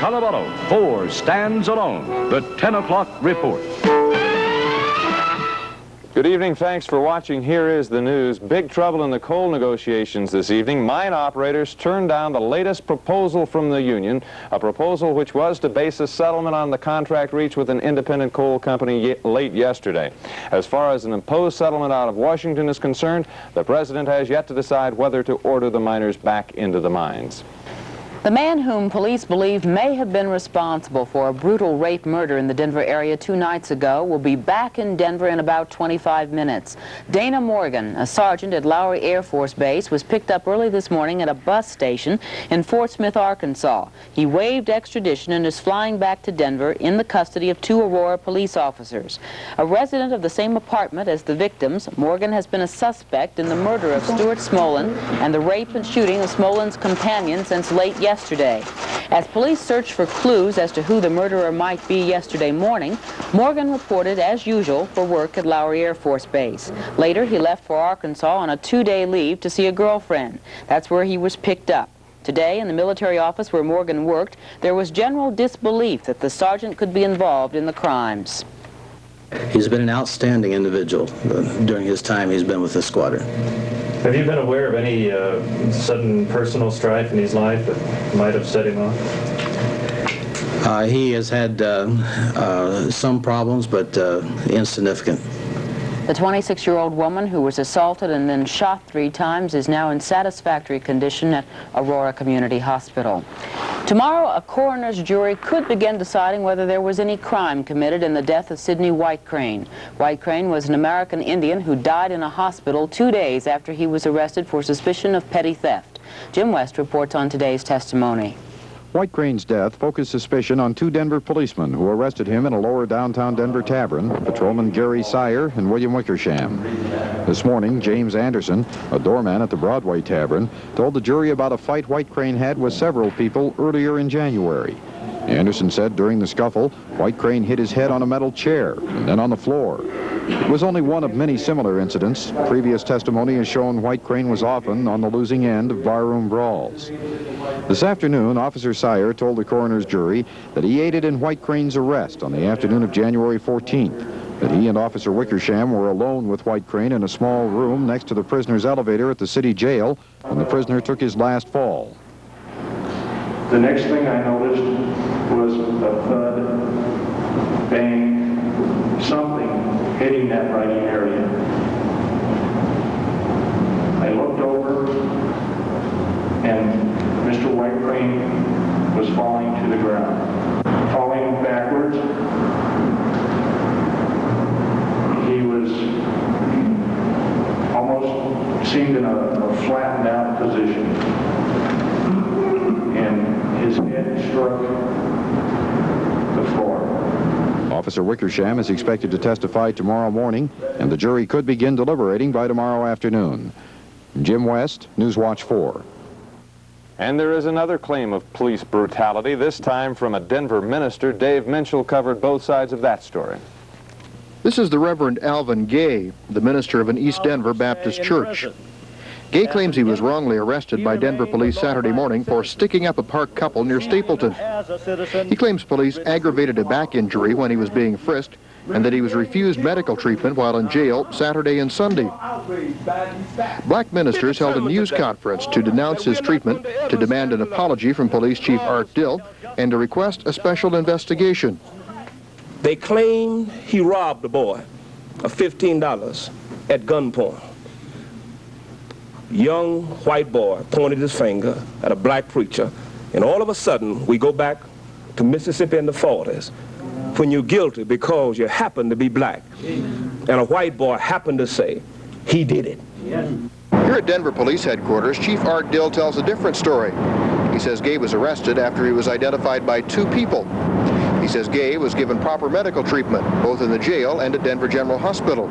Colorado, 4 stands alone. The 10 o'clock report. Good evening. Thanks for watching. Here is the news. Big trouble in the coal negotiations this evening. Mine operators turned down the latest proposal from the union, a proposal which was to base a settlement on the contract reached with an independent coal company late yesterday. As far as an imposed settlement out of Washington is concerned, the president has yet to decide whether to order the miners back into the mines. The man whom police believe may have been responsible for a brutal rape murder in the Denver area 2 nights ago will be back in Denver in about 25 minutes. Dana Morgan, a sergeant at Lowry Air Force Base, was picked up early this morning at a bus station in Fort Smith, Arkansas. He waived extradition and is flying back to Denver in the custody of 2 Aurora police officers. A resident of the same apartment as the victims, Morgan has been a suspect in the murder of Stuart Smolin and the rape and shooting of Smolin's companion since late yesterday. As police searched for clues as to who the murderer might be yesterday morning, Morgan reported, as usual, for work at Lowry Air Force Base. Later, he left for Arkansas on a 2-day leave to see a girlfriend. That's where he was picked up. Today, in the military office where Morgan worked, there was general disbelief that the sergeant could be involved in the crimes. He's been an outstanding individual during his time he's been with the squadron. Have you been aware of any sudden personal strife in his life that might have set him off? He has had some problems, but insignificant. The 26-year-old woman who was assaulted and then shot 3 times is now in satisfactory condition at Aurora Community Hospital. Tomorrow, a coroner's jury could begin deciding whether there was any crime committed in the death of Sidney Whitecrane. Whitecrane was an American Indian who died in a hospital 2 days after he was arrested for suspicion of petty theft. Jim West reports on today's testimony. Whitecrane's death focused suspicion on 2 Denver policemen who arrested him in a lower downtown Denver tavern, patrolman Gary Sire and William Wickersham. This morning, James Anderson, a doorman at the Broadway Tavern, told the jury about a fight Whitecrane had with several people earlier in January. Anderson said during the scuffle, Whitecrane hit his head on a metal chair and then on the floor. It was only one of many similar incidents. Previous testimony has shown Whitecrane was often on the losing end of barroom brawls. This afternoon, Officer Sire told the coroner's jury that he aided in Whitecrane's arrest on the afternoon of January 14th, that he and Officer Wickersham were alone with Whitecrane in a small room next to the prisoner's elevator at the city jail when the prisoner took his last fall. The next thing I noticed was a thud, bang, something hitting that writing area. I looked over, and Mr. Whitecrane was falling to the ground. Falling backwards, he was almost seemed in a flattened out position. And his head struck the floor. Officer Wickersham is expected to testify tomorrow morning, and the jury could begin deliberating by tomorrow afternoon. Jim West, News Watch 4. And there is another claim of police brutality, this time from a Denver minister. Dave Minchell covered both sides of that story. This is the Reverend Alvin Gay, the minister of an East Denver Baptist church. Gay claims he was wrongly arrested by Denver police Saturday morning for sticking up a parked couple near Stapleton. He claims police aggravated a back injury when he was being frisked and that he was refused medical treatment while in jail Saturday and Sunday. Black ministers held a news conference to denounce his treatment, to demand an apology from Police Chief Art Dill, and to request a special investigation. They claim he robbed a boy of $15 at gunpoint. Young white boy pointed his finger at a black preacher, and all of a sudden we go back to Mississippi in the 40s when you're guilty because you happen to be black, and a white boy happened to say he did it. Here at Denver Police Headquarters, Chief Art Dill tells a different story. He says Gay was arrested after he was identified by 2 people. He says Gay was given proper medical treatment, both in the jail and at Denver General Hospital.